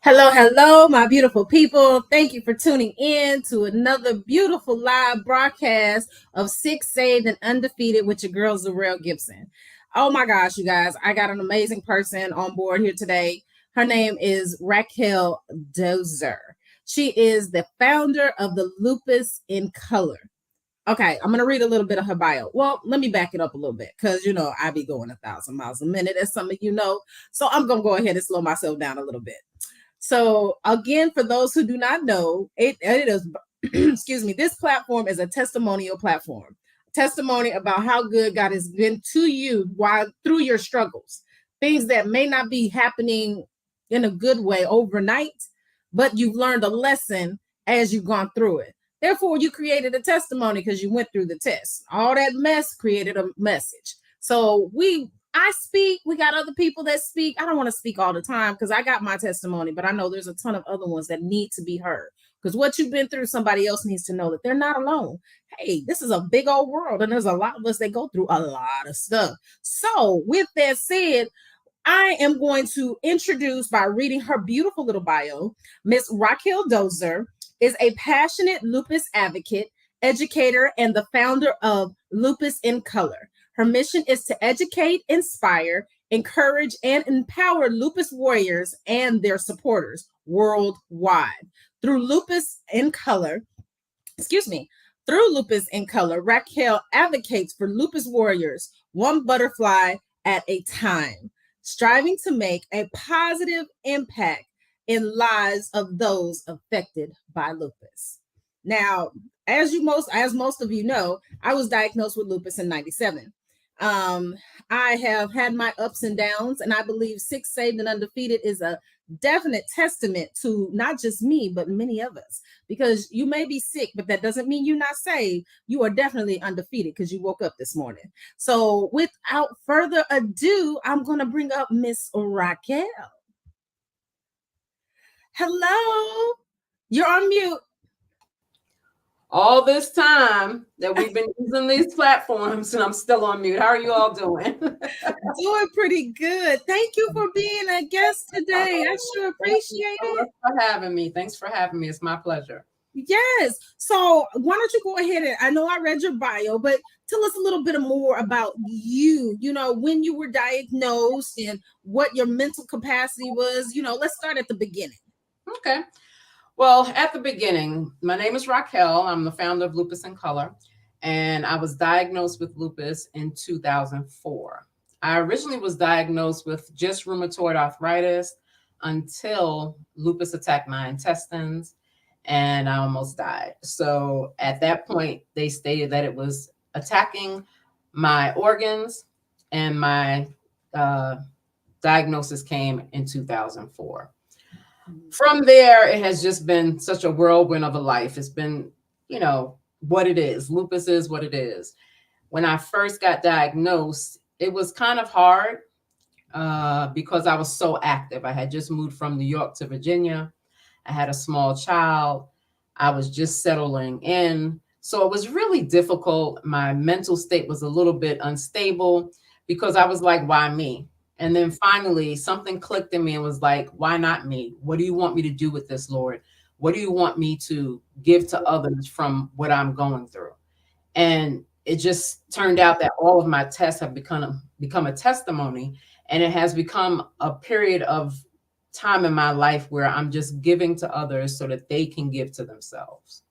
Hello, hello, my beautiful people. Thank you for tuning in to another beautiful live broadcast of Six Saved and Undefeated with your girl, Zuriel Gibson. Oh my gosh, you guys, I got an amazing person on board here today. Her name is Raquel Dozer. She is the founder of the Lupus in Color. Okay, I'm going to read a little bit of her bio. Well, let me back it up a little bit because, I be going 1,000 miles a minute, as some of you know. So I'm going to go ahead and slow myself down a little bit. So again, for those who do not know, it is excuse me, this platform is a testimonial platform. Testimony about how good God has been to you while through your struggles. Things that may not be happening in a good way overnight, but you've learned a lesson as you've gone through it. Therefore, you created a testimony because you went through the test. All that mess created a message. So I speak. We got other people that speak. I don't want to speak all the time because I got my testimony, but I know there's a ton of other ones that need to be heard. Because what you've been through, somebody else needs to know that they're not alone. Hey, this is a big old world, and there's a lot of us that go through a lot of stuff. So, with that said, I am going to introduce by reading her beautiful little bio. Miss Raquel Dozer is a passionate lupus advocate, educator, and the founder of Lupus in Color. Her mission is to educate, inspire, encourage, and empower lupus warriors and their supporters worldwide. Through Lupus in Color, through Lupus in Color, Raquel advocates for lupus warriors, one butterfly at a time, striving to make a positive impact in lives of those affected by lupus. Now, as most of you know, I was diagnosed with lupus in 97. I have had my ups and downs, and I believe Six Saved and Undefeated is a definite testament to not just me, but many of us. Because you may be sick, but that doesn't mean you're not saved. You are definitely undefeated because you woke up this morning. So, without further ado, I'm going to bring up Miss Raquel. Hello, you're on mute. All this time that we've been using these platforms, and I'm still on mute. How are you all doing? Doing pretty good. Thank you for being a guest today. I sure appreciate it. For having me. Thanks for having me. It's my pleasure. Yes. So why don't you go ahead and I know I read your bio, but tell us a little bit more about you, when you were diagnosed and what your mental capacity was. Let's start at the beginning. Okay. Well, at the beginning, my name is Raquel. I'm the founder of Lupus in Color, and I was diagnosed with lupus in 2004. I originally was diagnosed with just rheumatoid arthritis until lupus attacked my intestines, and I almost died. So at that point, they stated that it was attacking my organs, and my diagnosis came in 2004. From there, it has just been such a whirlwind of a life. It's been, what it is. Lupus is what it is. When I first got diagnosed, it was kind of hard because I was so active. I had just moved from New York to Virginia. I had a small child. I was just settling in. So it was really difficult. My mental state was a little bit unstable because I was like, why me? And then finally, something clicked in me and was like, why not me? What do you want me to do with this, Lord? What do you want me to give to others from what I'm going through? And it just turned out that all of my tests have become a testimony. And it has become a period of time in my life where I'm just giving to others so that they can give to themselves.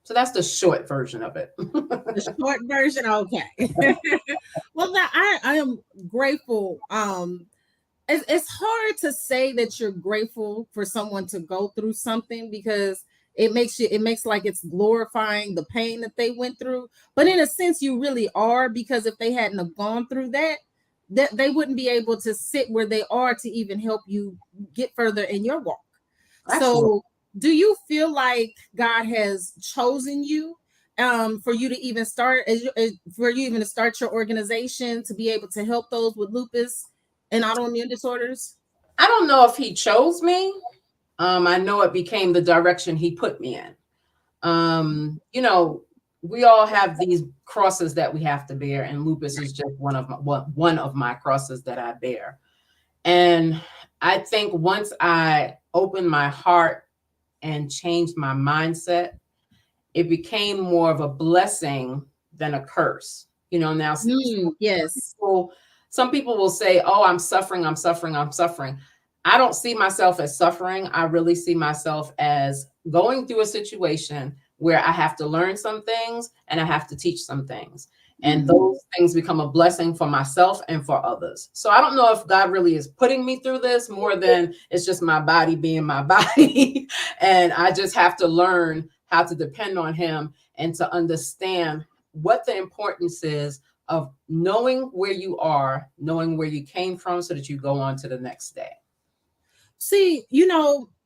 So that's the short version of it. The short version, okay. Well, I am grateful. It's hard to say that you're grateful for someone to go through something because it makes like it's glorifying the pain that they went through. But in a sense, you really are, because if they hadn't have gone through that they wouldn't be able to sit where they are to even help you get further in your walk. Absolutely. So do you feel like God has chosen you for you to even start to start your organization to be able to help those with lupus and autoimmune disorders? I don't know if he chose me. I know it became the direction he put me in. We all have these crosses that we have to bear, and lupus is just one of my crosses that I bear. And I think once I opened my heart and changed my mindset, it became more of a blessing than a curse. You know, now Yes. some people will say, "Oh, I'm suffering, I'm suffering, I'm suffering." I don't see myself as suffering. I really see myself as going through a situation where I have to learn some things and I have to teach some things. And those things become a blessing for myself and for others. So I don't know if God really is putting me through this more than it's just my body being my body. And I just have to learn how to depend on him and to understand what the importance is of knowing where you are, knowing where you came from so that you go on to the next day. See,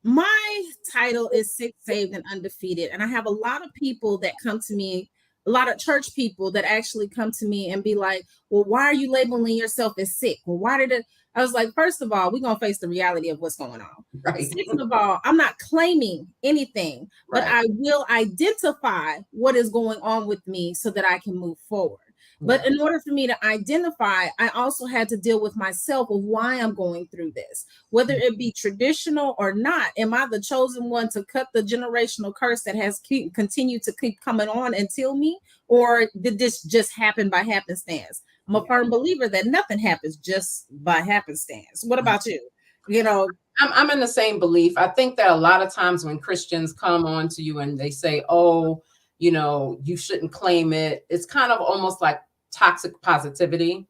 my title is Sick, Saved, and Undefeated. And I have a lot of people that come to me, a lot of church people that actually come to me and be like, well, why are you labeling yourself as sick? Well, why did it? I was like, first of all, we're going to face the reality of what's going on. Right. Second of all, I'm not claiming anything, but Right. I will identify what is going on with me so that I can move forward. But in order for me to identify, I also had to deal with myself of why I'm going through this, whether it be traditional or not. Am I the chosen one to cut the generational curse that has continued to keep coming on until me? Or did this just happen by happenstance? I'm a firm believer that nothing happens just by happenstance. What about you? I'm in the same belief. I think that a lot of times when Christians come on to you and they say, oh, you shouldn't claim it, it's kind of almost like toxic positivity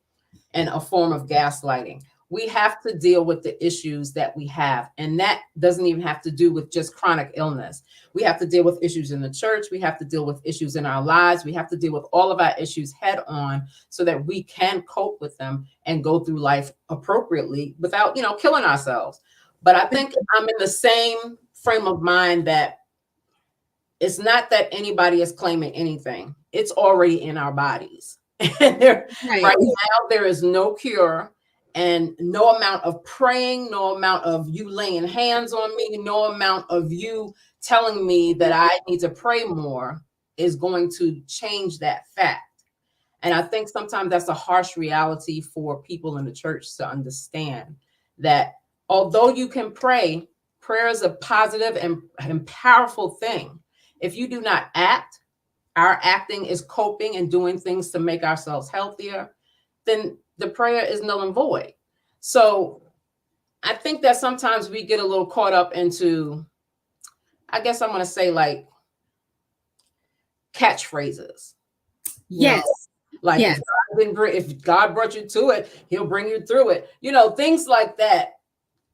and a form of gaslighting. We have to deal with the issues that we have. And that doesn't even have to do with just chronic illness. We have to deal with issues in the church. We have to deal with issues in our lives. We have to deal with all of our issues head on so that we can cope with them and go through life appropriately without, killing ourselves. But I think I'm in the same frame of mind that it's not that anybody is claiming anything. It's already in our bodies. And right now, there is no cure and no amount of praying, no amount of you laying hands on me, no amount of you telling me that I need to pray more is going to change that fact. And I think sometimes that's a harsh reality for people in the church to understand that although you can pray, prayer is a positive and powerful thing. If you do not act, our acting is coping and doing things to make ourselves healthier, then the prayer is null and void. So I think that sometimes we get a little caught up into, I guess I'm going to say like catchphrases. Yes. Like yes. If God brought you to it, he'll bring you through it. Things like that.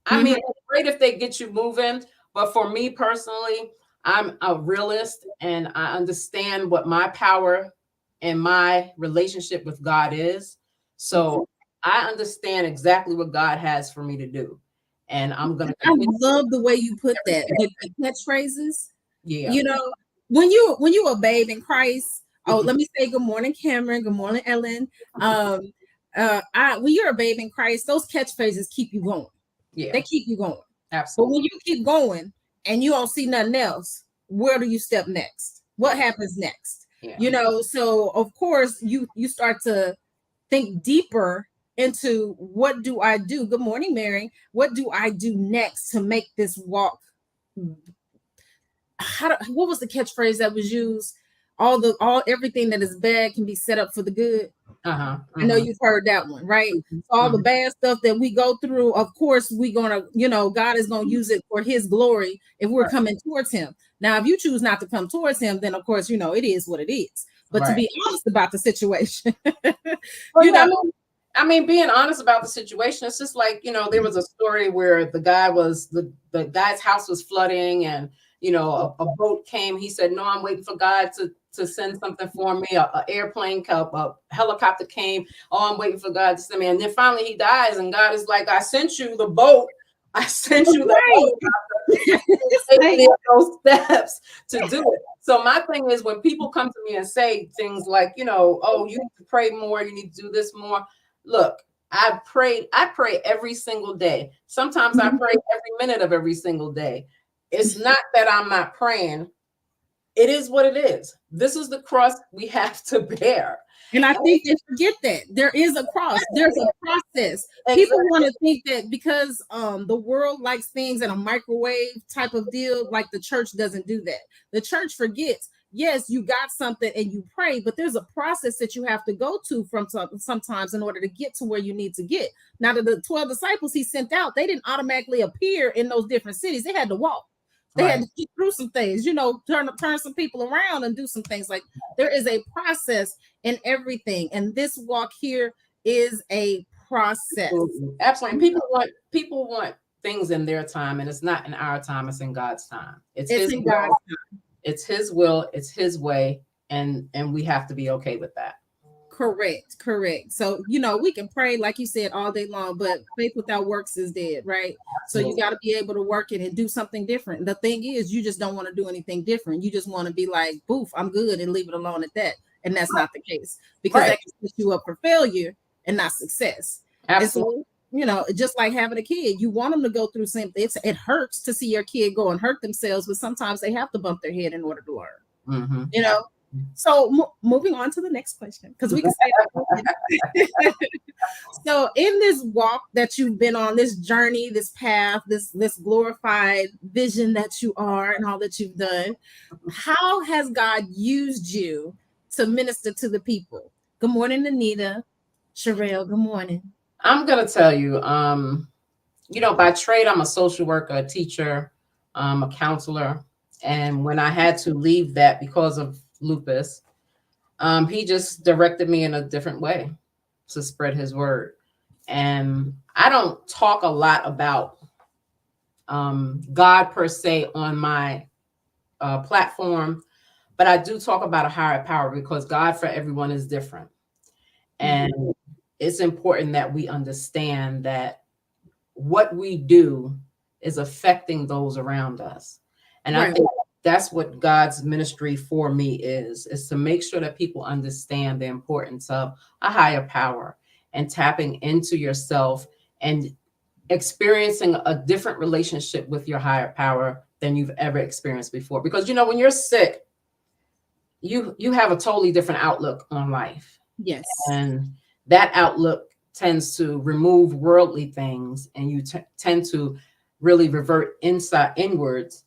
I mean, it's great if they get you moving. But for me personally, I'm a realist and I understand what my power and my relationship with God is. So I understand exactly what God has for me to do. And I'm going to. I love the way you put that. The catchphrases. Yeah. When you a babe in Christ, let me say good morning, Cameron. Good morning, Ellen. When you're a babe in Christ, those catchphrases keep you going. Yeah. They keep you going. Absolutely. But when you keep going and you don't see nothing else, where do you step next? What happens next? Yeah. So of course you start to think deeper into what do I do? Good morning, Mary. What do I do next to make this walk? What was the catchphrase that was used? Everything that is bad can be set up for the good. I know you've heard that one, right? So all the bad stuff that we go through, of course, we're gonna, God is gonna use it for his glory if we're coming towards him. Now, if you choose not to come towards him, then of course, it is what it is. But to be honest about the situation, I mean, being honest about the situation, it's just like, there was a story where the guy's house was flooding and, a boat came. He said, no, I'm waiting for God to send something for me. A airplane, a helicopter came. Oh, I'm waiting for God to send me. And then finally he dies and God is like, I sent you the boat. I sent you the helicopter. Those steps to do it. So my thing is when people come to me and say things like, oh, you need to pray more. You need to do this more. Look, I pray every single day. Sometimes I pray every minute of every single day. It's not that I'm not praying. it is what it is. This is the cross we have to bear. And I think they forget that there is a cross. There's a process. People Exactly. want to think that because the world likes things in a microwave type of deal, like the church doesn't do that. The church forgets. Yes, you got something and you pray, but there's a process that you have to go to from sometimes in order to get to where you need to get. Now, the 12 disciples he sent out, they didn't automatically appear in those different cities. They had to walk. They had to get through some things, turn some people around and do some things. Like there is a process in everything, and this walk here is a process. Absolutely. People want things in their time, and it's not in our time, it's in God's time. It's his in will, God's time. It's his will, it's his way, and we have to be okay with that. Correct. So we can pray like you said all day long, but faith without works is dead, right? Absolutely. So you got to be able to work it and do something different. The thing is, you just don't want to do anything different. You just want to be like, boof, I'm good, and leave it alone at that. And that's not the case, because that can set you up for failure and not success. Absolutely. And so, just like having a kid, you want them to go through something. It hurts to see your kid go and hurt themselves, but sometimes they have to bump their head in order to learn. Mm-hmm. So moving on to the next question, because we can say that. So in this walk that you've been on, this journey, this path, this glorified vision that you are and all that you've done, how has God used you to minister to the people? Good morning, Anita. Zuriel, good morning. I'm going to tell you, by trade, I'm a social worker, a teacher, a counselor. And when I had to leave that because of lupus, he just directed me in a different way to spread his word. And I don't talk a lot about God per se on my platform, but I do talk about a higher power, because God for everyone is different. And it's important that we understand that what we do is affecting those around us. And I think that's what God's ministry for me is to make sure that people understand the importance of a higher power and tapping into yourself and experiencing a different relationship with your higher power than you've ever experienced before. Because, when you're sick, you have a totally different outlook on life. Yes. And that outlook tends to remove worldly things, and you tend to really revert inwards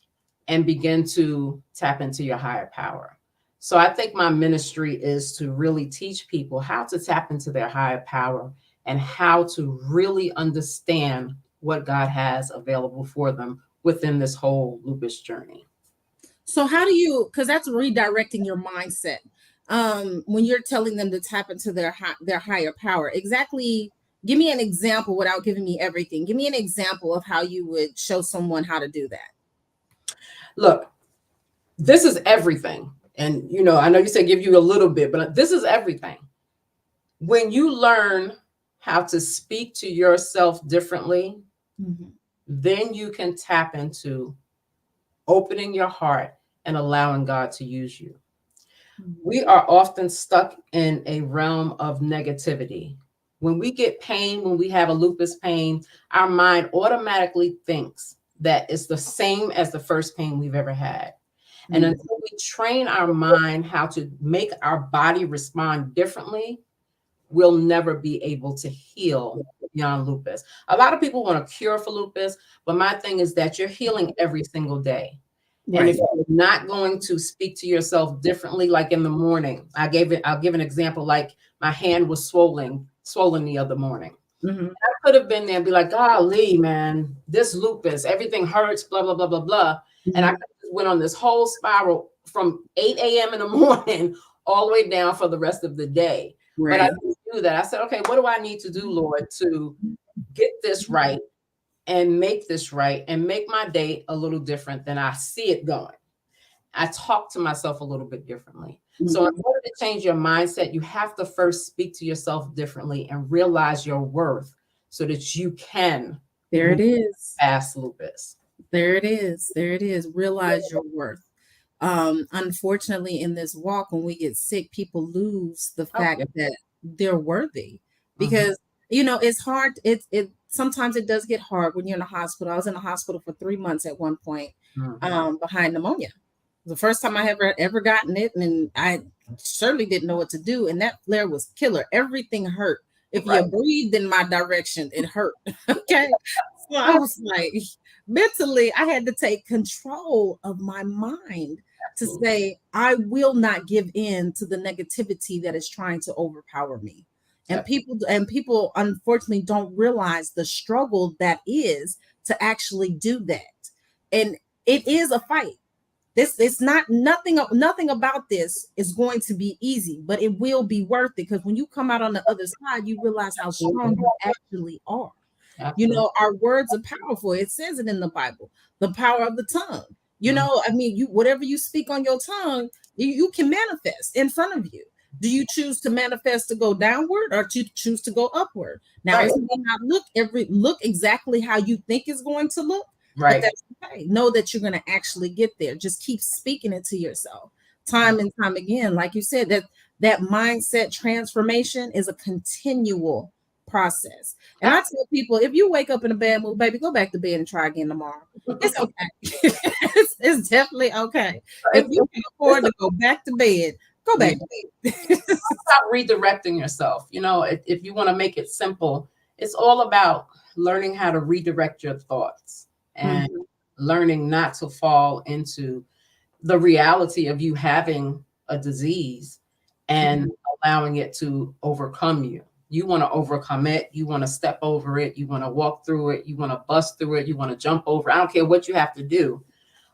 and begin to tap into your higher power. So I think my ministry is to really teach people how to tap into their higher power and how to really understand what God has available for them within this whole lupus journey. So how do you, because that's redirecting your mindset, when you're telling them to tap into their higher power, exactly. Give me an example without giving me everything. Give me an example of how you would show someone how to do that. Look, this is everything. And, I know you said give you a little bit, but this is everything. When you learn how to speak to yourself differently, then you can tap into opening your heart and allowing God to use you. We are often stuck in a realm of negativity. When we get pain, when we have a lupus pain, our mind automatically thinks that it's the same as the first pain we've ever had. And until we train our mind how to make our body respond differently, we'll never be able to heal beyond lupus. A lot of people want a cure for lupus, but my thing is that you're healing every single day. And if you're not going to speak to yourself differently, like in the morning, I'll give an example, like my hand was swollen the other morning. I could have been there and be like, golly, man, this lupus, everything hurts, blah, blah, blah, blah, blah. And I went on this whole spiral from 8 a.m. in the morning all the way down for the rest of the day. But I didn't do that. I said, okay, what do I need to do, Lord, to get this right and make this right and make my day a little different than I see it going? I talk to myself a little bit differently. So in order to change your mindset, you have to first speak to yourself differently and realize your worth so that you can pass lupus. There it is. Realize your worth. Unfortunately, in this walk, when we get sick, people lose the fact that they're worthy, because it's hard. It sometimes it does get hard when you're in a hospital. I was in a hospital for 3 months at one point, behind pneumonia. The first time I ever gotten it, and I certainly didn't know what to do. And that flare was killer. Everything hurt. If you Right. breathed in my direction, it hurt. Okay. So I was like, mentally, I had to take control of my mind to Absolutely. say, I will not give in to the negativity that is trying to overpower me. And people unfortunately don't realize the struggle that is to actually do that. And it is a fight. This it's not nothing about this is going to be easy, but it will be worth it, because when you come out on the other side, you realize how strong Absolutely. you actually are. You Absolutely. know, our words are powerful. It says it in the Bible, the power of the tongue. You Mhm. know, I mean, you whatever you speak on your tongue, you can manifest in front of you. Do you choose to manifest to go downward, or to choose to go upward? Now, Right. it may not look exactly how you think it's going to look, but Right. that's okay. Know that you're going to actually get there. Just keep speaking it to yourself, time and time again. Like you said, that mindset transformation is a continual process. And I tell people, if you wake up in a bad mood, baby, go back to bed and try again tomorrow. It's okay. It's definitely okay. If It's, you can it's afford to go back to bed, go back yeah. to bed. About redirecting yourself. If you want to make it simple, it's all about learning how to redirect your thoughts and Mhm. learning not to fall into the reality of you having a disease and allowing it to overcome you. You want to overcome it. You want to step over it. You want to walk through it. You want to bust through it. You want to jump over. I don't care what you have to do.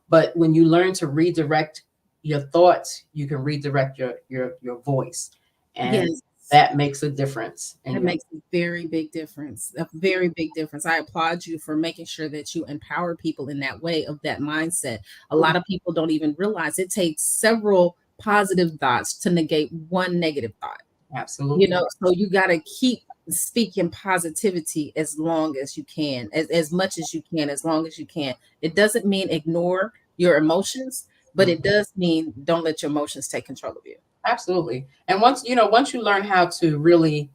But when you learn to redirect your thoughts, you can redirect your voice, and Yes. that makes a difference in It your. makes a very big difference. A very big difference. I applaud you for making sure that you empower people in that way, of that mindset. A lot of people don't even realize it takes several positive thoughts to negate one negative thought. You Absolutely. know, so you got to keep speaking positivity as long as you can, as much as you can, as long as you can. It doesn't mean ignore your emotions, but it Mhm. does mean don't let your emotions take control of you. Absolutely. And once you learn how to really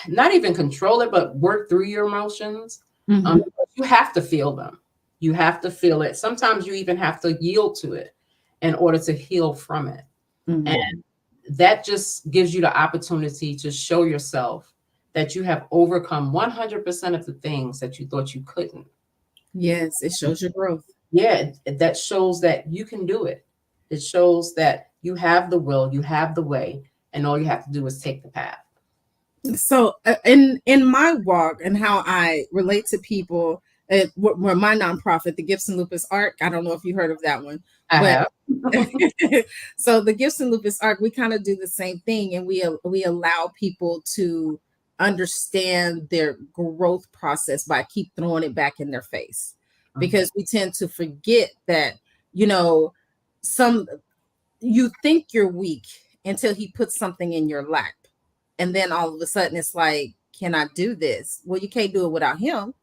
not even control it, but work through your emotions, um, Mhm. you have to feel them. You have to feel it. Sometimes you even have to yield to it in order to heal from it. And Mhm. that just gives you the opportunity to show yourself that you have overcome 100% of the things that you thought you couldn't. Yes, it shows your growth. Yeah, that shows that you can do it. It shows that you have the will, you have the way, and all you have to do is take the path. So in my walk and how I relate to people, where my nonprofit, the Gibson Lupus Arc, I don't know if you heard of that one, I but have. so the Gibson Lupus Arc, we kind of do the same thing, and we allow people to understand their growth process by keep throwing it back in their face, because we tend to forget that, you know, some you think you're weak until he puts something in your lap. And then all of a sudden it's like, can I do this? Well, you can't do it without him. Mhm.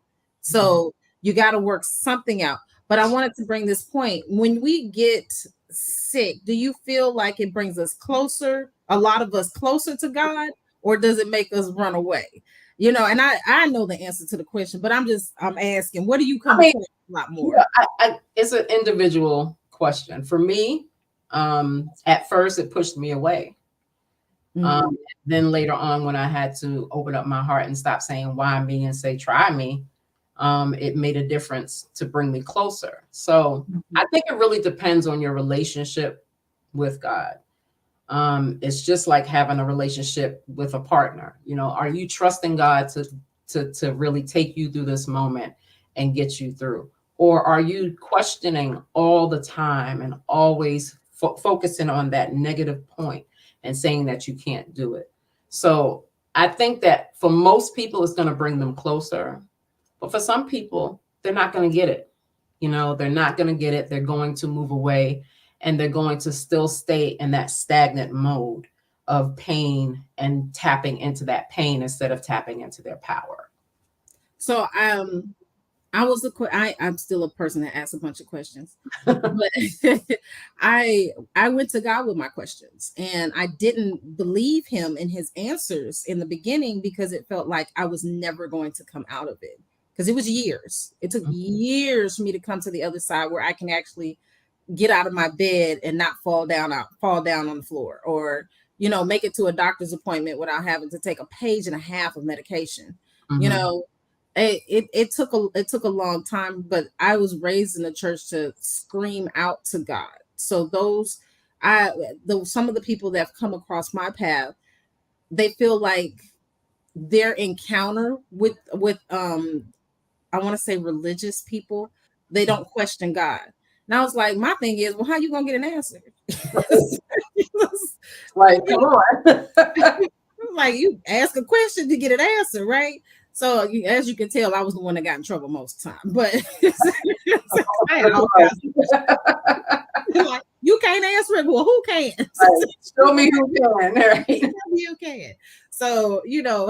So you got to work something out. But I wanted to bring this point. When we get sick, do you feel like it brings us closer, a lot of us closer to God, or does it make us run away? You know, and I know the answer to the question, but I'm asking, what do you I come mean, across a lot yeah, more? it's an individual question. For me, at first it pushed me away. Um, Mhm. then later on, when I had to open up my heart and stop saying why me and say try me, it made a difference to bring me closer. So Mhm. I think it really depends on your relationship with God. It's just like having a relationship with a partner. Are you trusting God to really take you through this moment and get you through? Or are you questioning all the time and always focusing on that negative point and saying that you can't do it? So I think that for most people, it's going to bring them closer. But for some people, they're not going to get it. They're not going to get it. They're going to move away, and they're going to still stay in that stagnant mode of pain and tapping into that pain instead of tapping into their power. So I'm still a person that asks a bunch of questions, but I went to God with my questions, and I didn't believe him in his answers in the beginning, because it felt like I was never going to come out of it, because it was years. It took years for me to come to the other side where I can actually get out of my bed and not fall down on the floor, or make it to a doctor's appointment without having to take a page and a half of medication. You Mhm. know, it took a long time, but I was raised in the church to scream out to God. So some of the people that have come across my path, they feel like their encounter with I want to say religious people, they don't question God. And I was like, my thing is, well, how you gonna get an answer? Like, come on. Like, you ask a question to get an answer, right? So as you can tell, I was the one that got in trouble most of the time. But I had all kinds of, like, you can't answer it. Well, who can? Right. Show me who can. Right. You can. So,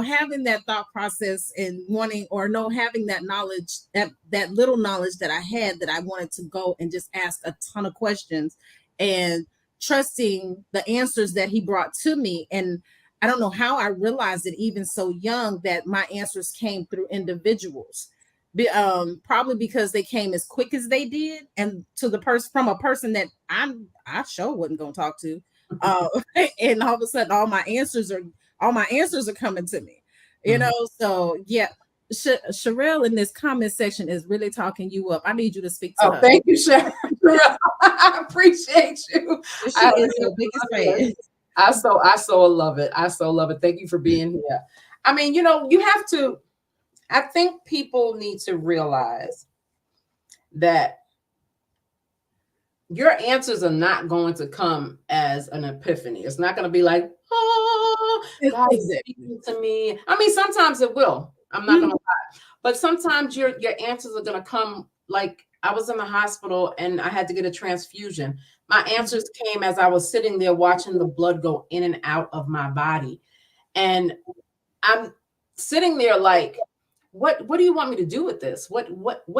having that thought process and wanting or no having that knowledge, that little knowledge that I had, that I wanted to go and just ask a ton of questions and trusting the answers that he brought to me. And I don't know how I realized it even so young, that my answers came through individuals. Probably because they came as quick as they did, and to the person from a person that I sure wasn't gonna talk to. uh, and all of a sudden all my answers are coming to me. Mhm. So yeah. Sherelle in this comment section is really talking you up. I need you to speak to Oh, her. thank you, Sharon. I appreciate you. She is your biggest fan. I so love it. I so love it. Thank you for being here. I mean, you have to, I think people need to realize that your answers are not going to come as an epiphany. It's not going to be like, oh, God is Exactly. speaking to me. I mean, sometimes it will. I'm not going to lie. But sometimes your answers are going to come, like I was in the hospital and I had to get a transfusion. My answers came as I was sitting there watching the blood go in and out of my body. And I'm sitting there like, what do you want me to do with this? What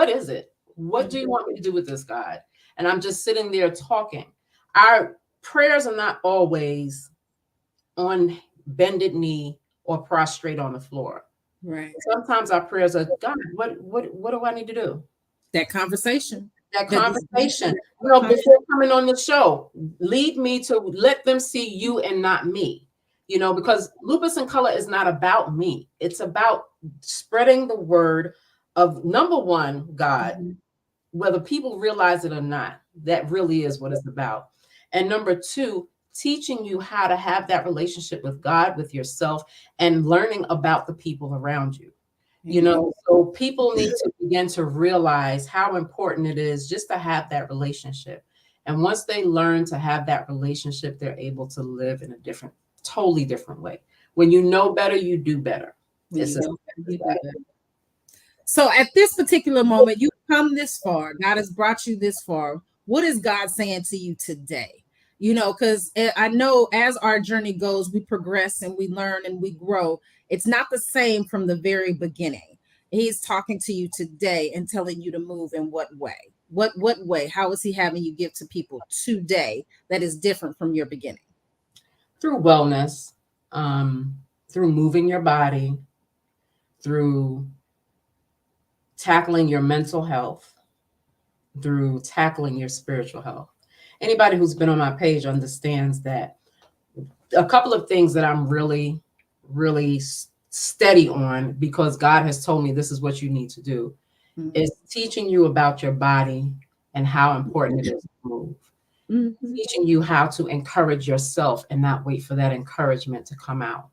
is it? What do you want me to do with this, God? And I'm just sitting there talking. Our prayers are not always on bended knee or prostrate on the floor. Right. Sometimes our prayers are, God, what do I need to do? That conversation. That That conversation. Before coming on the show, lead me to let them see you and not me. Because Lupus in Color is not about me. It's about spreading the word of, number one, God, whether people realize it or not. That really is what it's about. And number two, teaching you how to have that relationship with God, with yourself, and learning about the people around you. So people need to begin to realize how important it is just to have that relationship. And once they learn to have that relationship, they're able to live in a totally different way. When you know better, you do better. So at this particular moment, you've come this far. God has brought you this far. What is God saying to you today? Because I know as our journey goes, we progress and we learn and we grow. It's not the same from the very beginning. He's talking to you today and telling you to move in what way? What way? How is he having you give to people today that is different from your beginning? Through wellness, through moving your body, through tackling your mental health, through tackling your spiritual health. Anybody who's been on my page understands that a couple of things that I'm really, really steady on, because God has told me this is what you need to do, is teaching you about your body and how important it is to move. Teaching you how to encourage yourself and not wait for that encouragement to come out.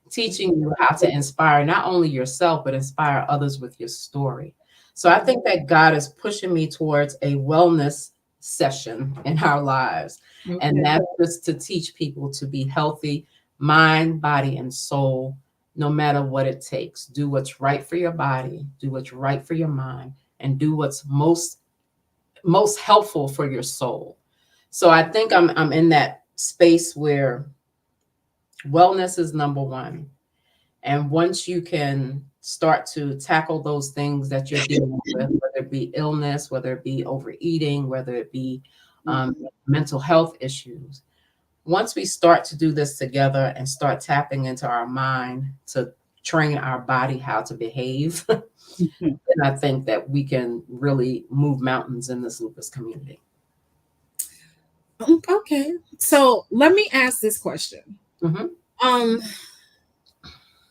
Teaching you how to inspire not only yourself, but inspire others with your story. So I think that God is pushing me towards a wellness session in our lives. And that's just to teach people to be healthy, mind, body, and soul, no matter what it takes. Do what's right for your body, do what's right for your mind, and do what's most helpful for your soul. So I think I'm in that space where wellness is number one. And once you can start to tackle those things that you're dealing with, whether it be illness, whether it be overeating, whether it be mental health issues, once we start to do this together and start tapping into our mind to train our body how to behave, then I think that we can really move mountains in this lupus community. Okay. So let me ask this question. Mm-hmm. Um,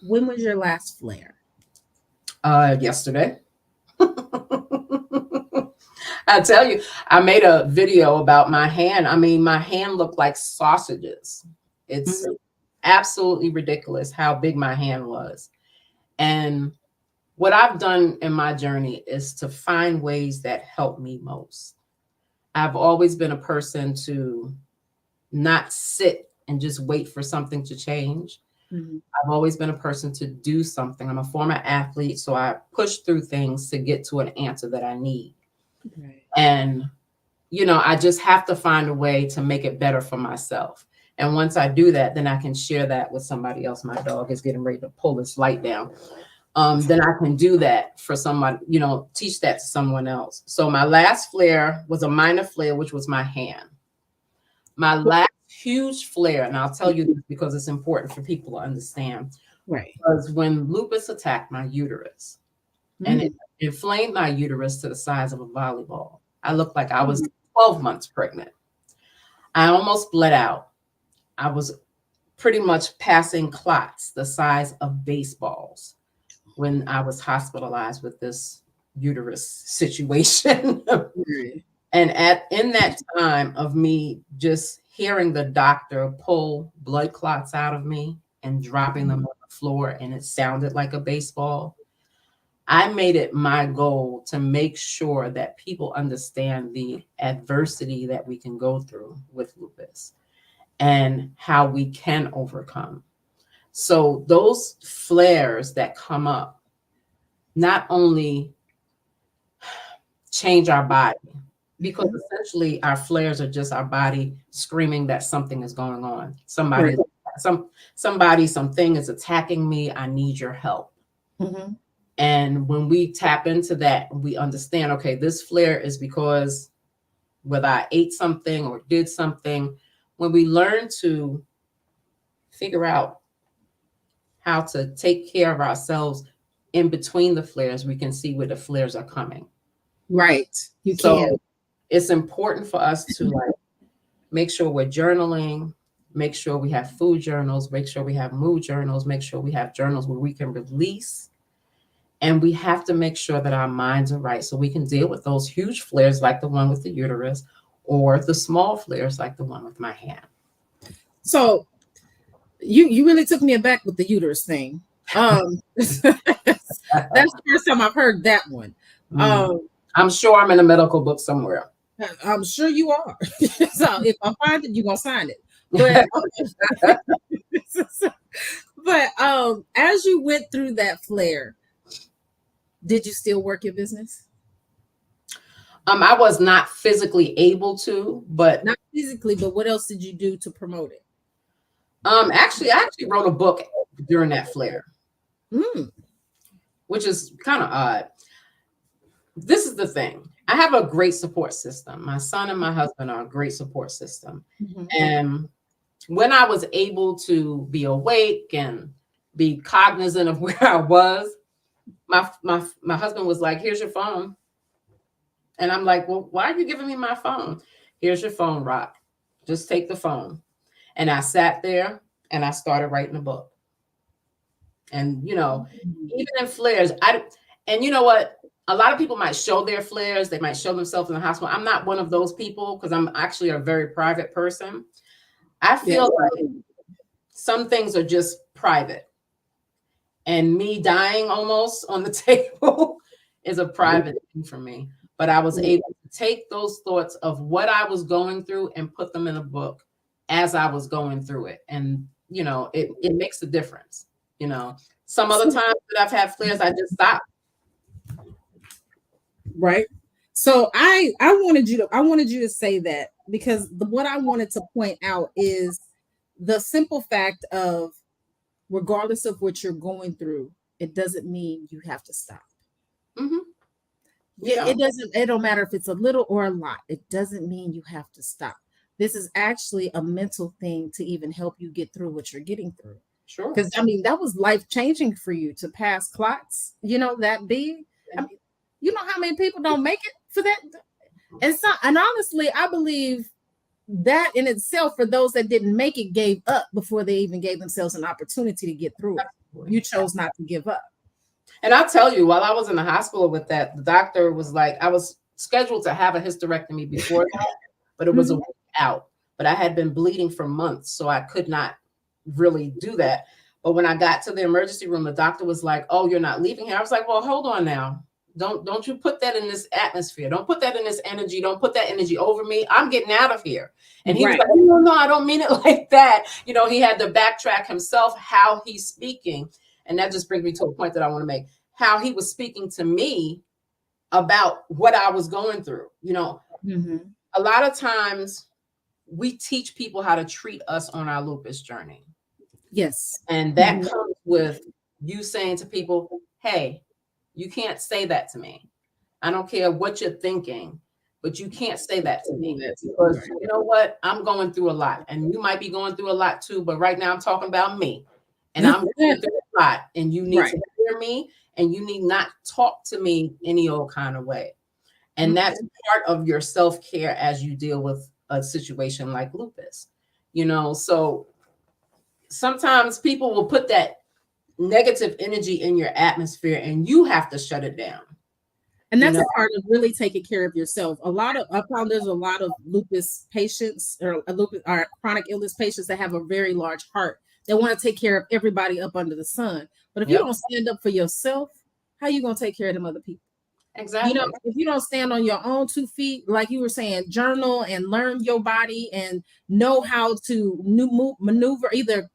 when was your last flare? Yesterday. I tell you, I made a video about my hand. I mean, my hand looked like sausages. It's Mhm. absolutely ridiculous how big my hand was. And what I've done in my journey is to find ways that help me most. I've always been a person to not sit and just wait for something to change. Mhm. I've always been a person to do something. I'm a former athlete, so I push through things to get to an answer that I need. Right. And, I just have to find a way to make it better for myself. And once I do that, then I can share that with somebody else. My dog is getting ready to pull this light down. Then I can do that for someone, teach that to someone else. So my last flare was a minor flare, which was my hand. My last huge flare, and I'll tell you this because it's important for people to understand, Right. was when lupus attacked my uterus and it Mm. inflamed my uterus to the size of a volleyball. I looked like I was Mm. 12 months pregnant. I almost bled out. I was pretty much passing clots the size of baseballs when I was hospitalized with this uterus situation. Right. And in that time of me just hearing the doctor pull blood clots out of me and dropping them on the floor, and it sounded like a baseball, I made it my goal to make sure that people understand the adversity that we can go through with lupus and how we can overcome. So those flares that come up not only change our body, because Mhm. essentially our flares are just our body screaming that something is going on. Right. Something is attacking me. I need your help. Mhm. And when we tap into that, we understand, okay, this flare is because whether I ate something or did something, when we learn to figure out how to take care of ourselves in between the flares, we can see where the flares are coming. Right. You can. So it's important for us to like make sure we're journaling, make sure we have food journals, make sure we have mood journals, make sure we have journals where we can release. And we have to make sure that our minds are right so we can deal with those huge flares like the one with the uterus or the small flares like the one with my hand. So you really took me aback with the uterus thing. That's the first time I've heard that one. Mm. Um, I'm sure I'm in a medical book somewhere. I'm sure you are. So if I find it, you're gonna sign it. But as you went through that flare, did you still work your business? I was not physically able to, but Not physically, but what else did you do to promote it? actually, I actually wrote a book during that flare, Mm. which is kind of odd. This is the thing. I have a great support system. My son and my husband are a great support system. Mhm. And when I was able to be awake and be cognizant of where I was, my husband was like, "Here's your phone." And I'm like, "Well, why are you giving me my phone?" "Here's your phone, Rock. Just take the phone." And I sat there and I started writing a book. And Mm. even in flares, and you know what? A lot of people might show their flares, they might show themselves in the hospital. I'm not one of those people because I'm actually a very private person. I Yeah. feel like some things are just private. And me dying almost on the table is a private thing for me. But I was able to take those thoughts of what I was going through and put them in a book as I was going through it. And, it makes a difference. Some other times that I've had flares, I just stop. Right. So I wanted you to say that because what I wanted to point out is the simple fact of regardless of what you're going through, it doesn't mean you have to stop. Hmm. You Yeah, it don't. doesn't, it don't matter if it's a little or a lot. It doesn't mean you have to stop. This is actually a mental thing to even help you get through what you're getting through. Sure. Because I mean, that was life changing for you to pass clots, that big. I mean, you know how many people don't make it for that? And honestly, I believe that in itself, for those that didn't make it, gave up before they even gave themselves an opportunity to get through it. You chose not to give up. And I'll tell you, while I was in the hospital with that, the doctor was like, I was scheduled to have a hysterectomy before that, but it was a week out. But I had been bleeding for months, so I could not really do that. But when I got to the emergency room, the doctor was like, "Oh, you're not leaving here." I was like, "Well, hold on now. Don't you put that in this atmosphere. Don't put that in this energy. Don't put that energy over me. I'm getting out of here." And he was like, no, I don't mean it like that. You know, he had to backtrack himself, how he's speaking. And that just brings me to a point that I want to make, how he was speaking to me about what I was going through. You know, a lot of times we teach people how to treat us on our lupus journey. Yes. And that comes with you saying to people, hey, you can't say that to me. I don't care what you're thinking, but you can't say that to me. Because you know what? I'm going through a lot. And you might be going through a lot too, but right now I'm talking about me. And I'm going through a lot. And you need to hear me, and you need not talk to me any old kind of way. And that's part of your self-care as you deal with a situation like lupus. You know, so sometimes people will put that negative energy in your atmosphere and you have to shut it down. And that's a part of really taking care of yourself. I found there's a lot of lupus patients or chronic illness patients that have a very large heart. They want to take care of everybody up under the sun. But if you don't stand up for yourself, how are you going to take care of them other people? Exactly. You know, if you don't stand on your own 2 feet, like you were saying, journal and learn your body and know how to maneuver, either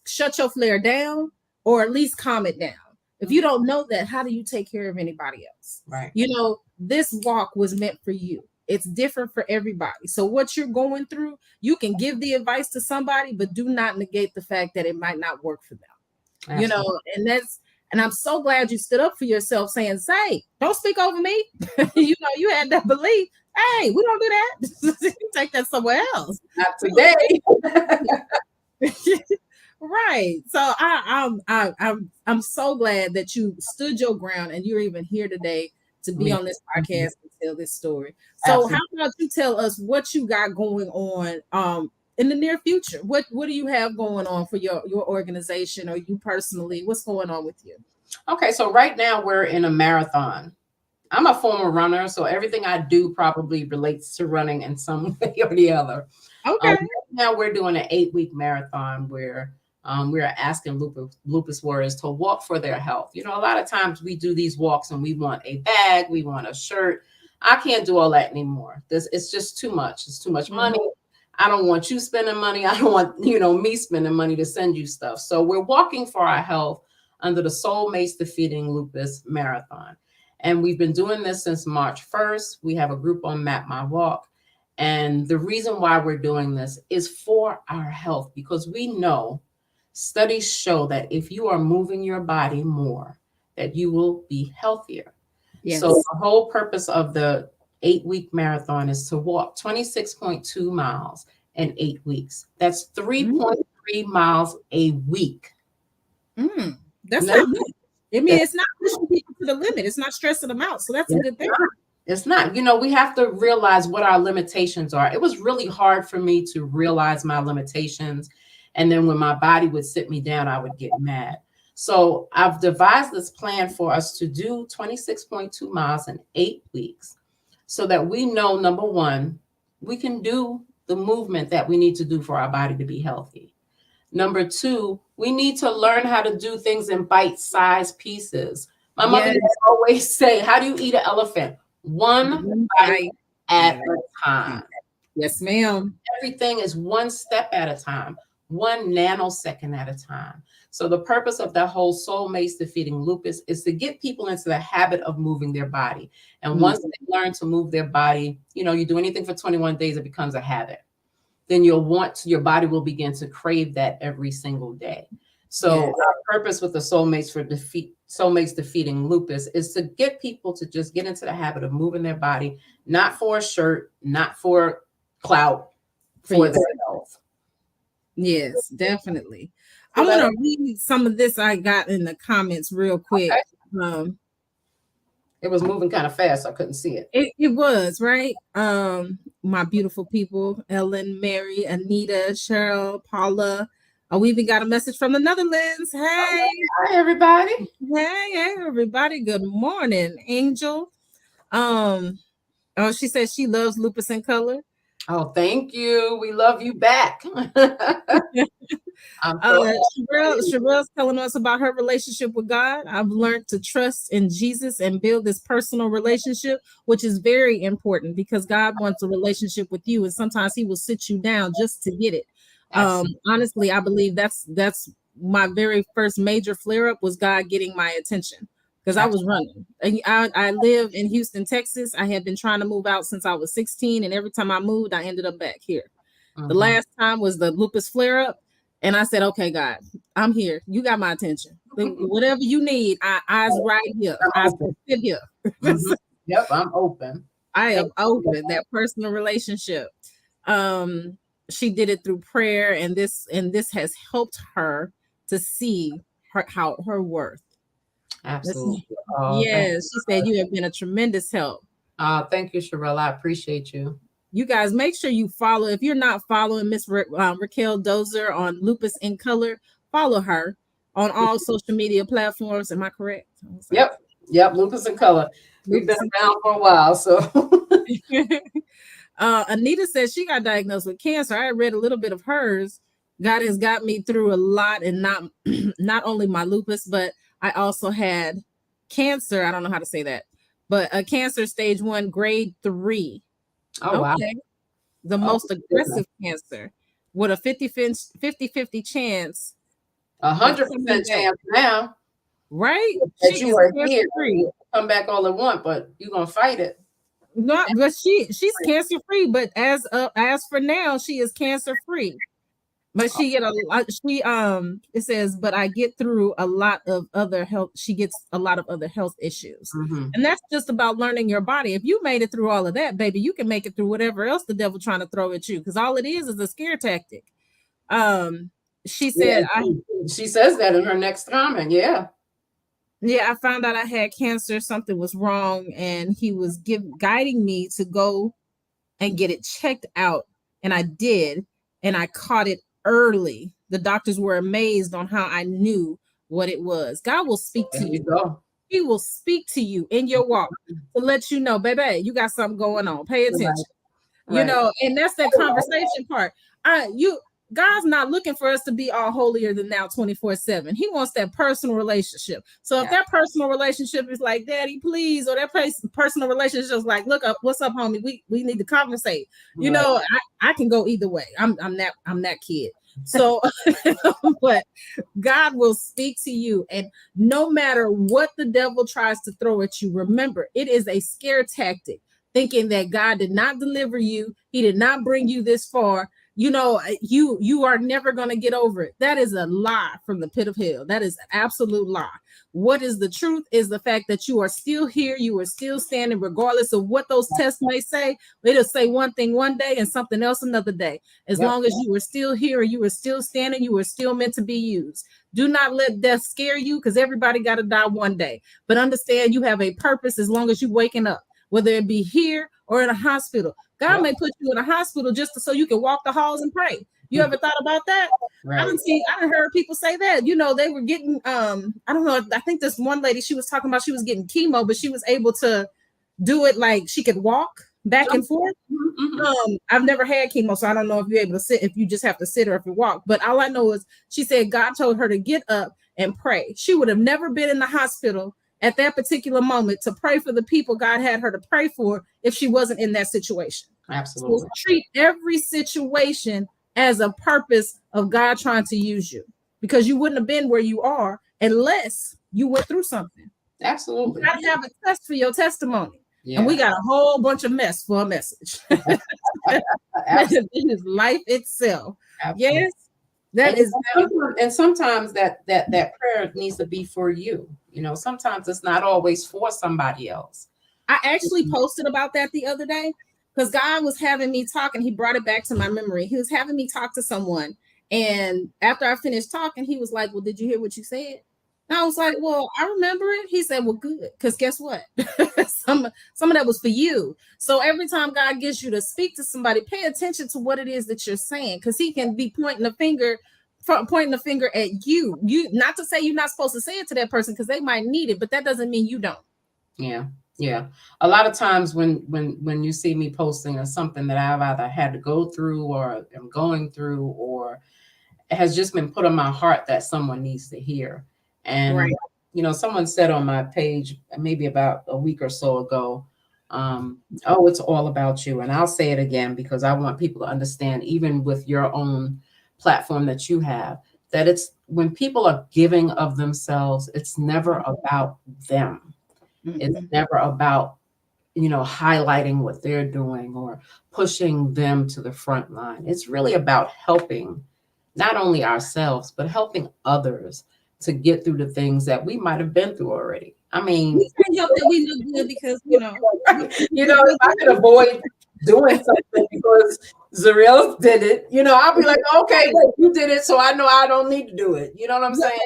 shut your flare down or at least calm it down. If you don't know that, how do you take care of anybody else? Right. You know, this walk was meant for you. It's different for everybody. So what you're going through, you can give the advice to somebody, but do not negate the fact that it might not work for them. Absolutely. You know, and I'm so glad you stood up for yourself, saying, "Say, don't speak over me." You know, you had that belief. Hey, we don't do that. Take that somewhere else. Not today. Right. So I'm so glad that you stood your ground and you're even here today to be on this podcast and tell this story. So Absolutely. How about you tell us what you got going on in the near future? What do you have going on for your organization or you personally? What's going on with you? Okay, so right now we're in a marathon. I'm a former runner, so everything I do probably relates to running in some way or the other. Okay. Right now we're doing an 8-week marathon where we're asking lupus warriors to walk for their health. You know, a lot of times we do these walks and we want a bag, we want a shirt. I can't do all that anymore. It's just too much. It's too much money. I don't want you spending money. I don't want, me spending money to send you stuff. So we're walking for our health under the Soulmates Defeating Lupus Marathon. And we've been doing this since March 1st. We have a group on Map My Walk. And the reason why we're doing this is for our health, because we know studies show that if you are moving your body more, that you will be healthier. Yes. So the whole purpose of the 8-week marathon is to walk 26.2 miles in 8 weeks. That's 3.3 miles a week. That's not good. I mean, it's not pushing people to the limit. It's not stressing them out. So that's a good thing. It's not. We have to realize what our limitations are. It was really hard for me to realize my limitations. And then when my body would sit me down, I would get mad. So I've devised this plan for us to do 26.2 miles in 8 weeks so that we know, number one, we can do the movement that we need to do for our body to be healthy. Number two, we need to learn how to do things in bite-sized pieces. My mother used to always say, how do you eat an elephant? One bite at a time. Yes, ma'am. Everything is one step at a time, 1 nanosecond at a time. So the purpose of that whole Soulmates Defeating Lupus is to get people into the habit of moving their body. And once they learn to move their body, you do anything for 21 days, it becomes a habit. Then your body will begin to crave that every single day. So our purpose with the Soulmates Defeating Lupus is to get people to just get into the habit of moving their body, not for a shirt, not for clout, for their health. Yes, definitely. I want to read some of this I got in the comments real quick. Okay. It was moving kind of fast. So I couldn't see it. It was, right? My beautiful people, Ellen, Mary, Anita, Cheryl, Paula. We even got a message from the Netherlands. Hey, Hi, everybody. hey, everybody. Good morning, Angel. Oh, she says she loves Lupus in Color. Oh, thank you. We love you back. I'm so Sherelle's telling us about her relationship with God. I've learned to trust in Jesus and build this personal relationship, which is very important because God wants a relationship with you, and sometimes He will sit you down just to get it. Honestly, I believe that's my very first major flare up was God getting my attention because I was running. I live in Houston, Texas. I had been trying to move out since I was 16, and every time I moved, I ended up back here. The last time was the lupus flare up. And I said, okay, God, I'm here. You got my attention. Whatever you need, eyes right here. Eyes sit here. Yep, I'm open. I am open. That personal relationship. She did it through prayer, and this has helped her to see her worth. Absolutely. Yes, she said you have been a tremendous help. Thank you, Sherelle. I appreciate you. You guys make sure you follow. If you're not following Miss Raquel Dozer on Lupus in Color, follow her on all social media platforms. Am I correct? Yep. Lupus in Color. We've been around for a while, so. Anita says she got diagnosed with cancer. I read a little bit of hers. God has got me through a lot, and not only my lupus, but I also had cancer. I don't know how to say that, but a cancer stage 1, grade 3. Oh, wow. The most aggressive cancer with a 50-50 chance. 100% chance now. Right? That you are here. Come back all at once, but you're going to fight it. No, but she's cancer free. But as for now, she is cancer free. But she get a lot. It says, but I get through a lot of other health. She gets a lot of other health issues, and that's just about learning your body. If you made it through all of that, baby, you can make it through whatever else the devil trying to throw at you. Because all it is a scare tactic. She said, she says that in her next comment. Yeah. Yeah, I found out I had cancer. Something was wrong, and he was guiding me to go and get it checked out, and I did, and I caught it early. The doctors were amazed on how I knew what it was. God will speak to you. He will speak to you in your walk to let you know, baby, you got something going on. Pay attention. Right. You know, and that's that conversation part. God's not looking for us to be all holier than thou 24/7. He wants that personal relationship. So if that personal relationship is like, Daddy, please, or that personal relationship is like, look up, what's up, homie? We need to conversate. You know, I can go either way. I'm that kid. So, but God will speak to you, and no matter what the devil tries to throw at you, remember, it is a scare tactic, thinking that God did not deliver you. He did not bring you this far. You know, you are never going to get over it. That is a lie from the pit of hell. That is an absolute lie. What is the truth is the fact that you are still here. You are still standing, regardless of what those tests may say. It'll say one thing one day and something else another day. As long as you are still here, you are still standing, you are still meant to be used. Do not let death scare you, because everybody got to die one day. But understand you have a purpose as long as you're waking up, whether it be here or in a hospital. God may put you in a hospital just so you can walk the halls and pray. You ever thought about that? Right. I done heard people say that. You know, they were getting, I don't know, I think this one lady, she was talking about she was getting chemo, but she was able to do it like she could walk back and forth. I've never had chemo, so I don't know if you're able to sit, if you just have to sit or if you walk. But all I know is she said God told her to get up and pray. She would have never been in the hospital at that particular moment to pray for the people God had her to pray for if she wasn't in that situation. Absolutely. So treat every situation as a purpose of God trying to use you, because you wouldn't have been where you are unless you went through something. Absolutely. You got to have a test for your testimony. Yeah. And we got a whole bunch of mess for a message. It is life itself. Absolutely. Yes. And sometimes that prayer needs to be for you. You know, sometimes it's not always for somebody else. I actually posted about that the other day because God was having me talk, and he brought it back to my memory. He was having me talk to someone, and after I finished talking, he was like, well, did you hear what you said? And I was like, well, I remember it. He said, well, good. Because guess what? some of that was for you. So every time God gets you to speak to somebody, pay attention to what it is that you're saying. Because he can be pointing the finger at you. You not to say you're not supposed to say it to that person because they might need it, but that doesn't mean you don't. Yeah. Yeah. A lot of times when you see me posting or something that I've either had to go through or am going through, or it has just been put on my heart that someone needs to hear. And, Right. someone said on my page, maybe about a week or so ago, oh, it's all about you. And I'll say it again because I want people to understand, even with your own platform that you have, that it's when people are giving of themselves, it's never about them. It's Mm-mm. never about, highlighting what they're doing or pushing them to the front line. It's really about helping not only ourselves, but helping others to get through the things that we might have been through already. I mean, We can't help that we look good because if I could avoid doing something because Zuriel did it, I'll be like, okay, wait, you did it, so I know I don't need to do it. You know what I'm saying?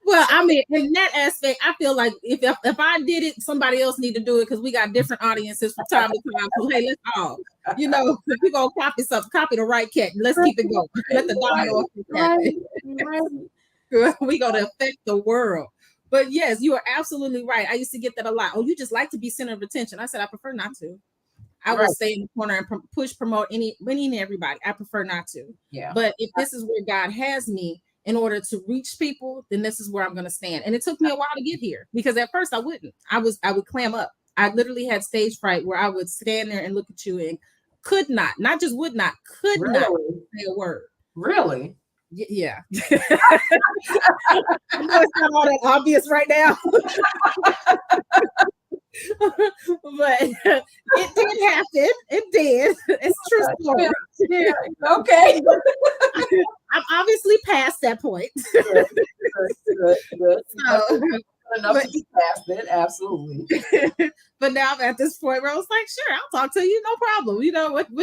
well, I mean, in that aspect, I feel like if I did it, somebody else need to do it because we got different audiences from time to time. So hey, let's all, if you gonna copy something, copy the right cat. Let's keep it going. Let the domino effect happen. We gonna affect the world. But yes, you are absolutely right. I used to get that a lot. Oh, you just like to be center of attention. I said I prefer not to. I will Right. stay in the corner and push, promote any and everybody. I prefer not to. Yeah. But if this is where God has me in order to reach people, then this is where I'm going to stand. And it took me a while to get here because at first I wouldn't. I would clam up. I literally had stage fright where I would stand there and look at you and could not just would not, could not Really? say a word. Really? Yeah. I know it's not all that obvious right now. But it did happen. It did. It's a true story. Yeah. Okay. I'm obviously past that point. Good. So, Enough to be past it. Absolutely. but now I'm at this point where I was like, sure, I'll talk to you, no problem.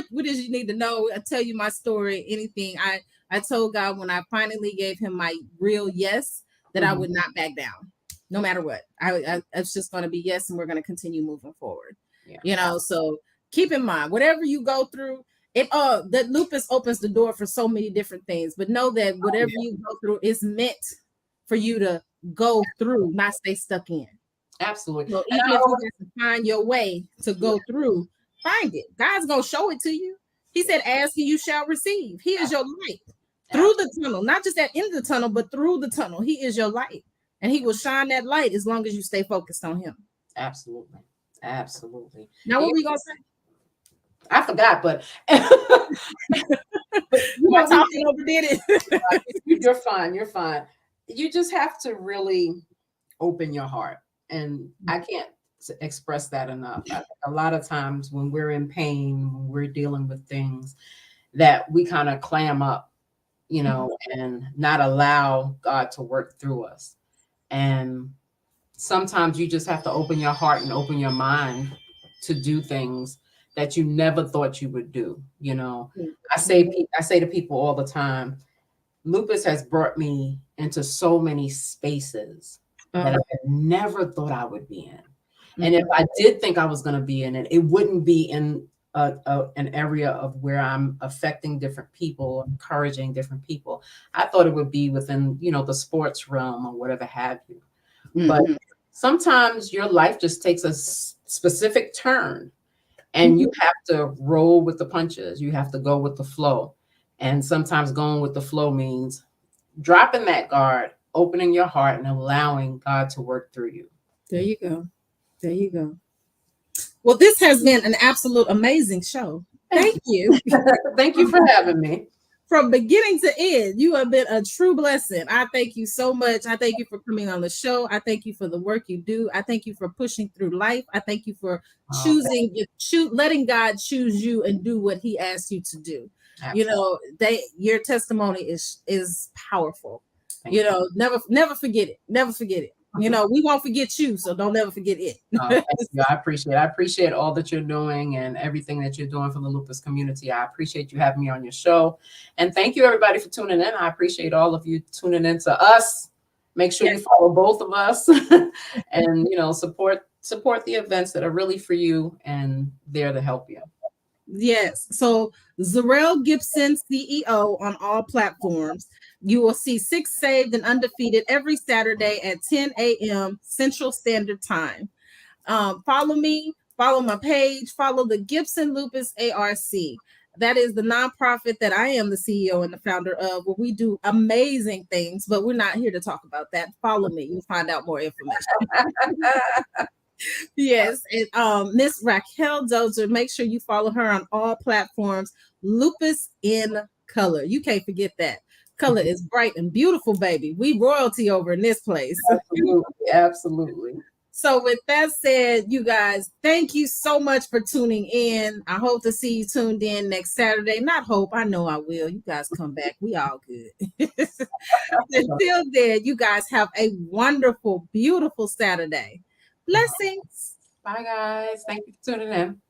What is you need to know? I tell you my story, anything. I told God when I finally gave him my real yes that I would not back down, no matter what. It's just going to be yes, and we're going to continue moving forward. Yeah. So keep in mind, whatever you go through, that lupus opens the door for so many different things. But know that whatever you go through is meant for you to go through, not stay stuck in. Absolutely. So even if you have to find your way to go through, find it. God's gonna show it to you. He said, "Ask and you shall receive." He is your light through the tunnel, not just at end of the tunnel, but through the tunnel. He is your light, and He will shine that light as long as you stay focused on Him. Absolutely. Now, what were we gonna say? I forgot, but my talking overdid it. You're fine. You just have to really open your heart, and I can't express that enough. A lot of times when we're in pain, when we're dealing with things, that we kind of clam up, and not allow God to work through us. And sometimes you just have to open your heart and open your mind to do things that you never thought you would do. I say to people all the time, lupus has brought me into so many spaces that I never thought I would be in. And if I did think I was going to be in it, it wouldn't be in an area of where I'm affecting different people, encouraging different people. I thought it would be within, the sports realm or whatever have you. But sometimes your life just takes a specific turn, and you have to roll with the punches. You have to go with the flow. And sometimes going with the flow means dropping that guard, opening your heart, and allowing God to work through you. There you go. Well, this has been an absolute amazing show. Thank you. Thank you for having me. From beginning to end, you have been a true blessing. I thank you so much. I thank you for coming on the show. I thank you for the work you do. I thank you for pushing through life. I thank you for letting God choose you and do what He asked you to do. Absolutely. Your testimony is powerful. Never forget it. Never forget it. We won't forget you, so don't ever forget it. Thank you. I appreciate all that you're doing and everything that you're doing for the lupus community. I appreciate you having me on your show. And thank you, everybody, for tuning in. I appreciate all of you tuning in to us Make sure you follow both of us and, support the events that are really for you and there to help you. Yes. So Zuriel Gibson, CEO on all platforms. You will see Six Saved and Undefeated every Saturday at 10 a.m. Central Standard Time. Follow me, follow my page, follow the Gibson Lupus ARC. That is the nonprofit that I am the CEO and the founder of, where we do amazing things, but we're not here to talk about that. Follow me, you'll find out more information. Yes, and Miss Raquel Dozer, make sure you follow her on all platforms. Lupus in Color. You can't forget that. Color is bright and beautiful, baby. We royalty over in this place. Absolutely, absolutely. So with that said, you guys, thank you so much for tuning in. I hope to see you tuned in next Saturday. Not hope, I know I will. You guys come back. We all good. Until then, you guys have a wonderful, beautiful Saturday. Blessings. Bye, guys. Thank you for tuning in.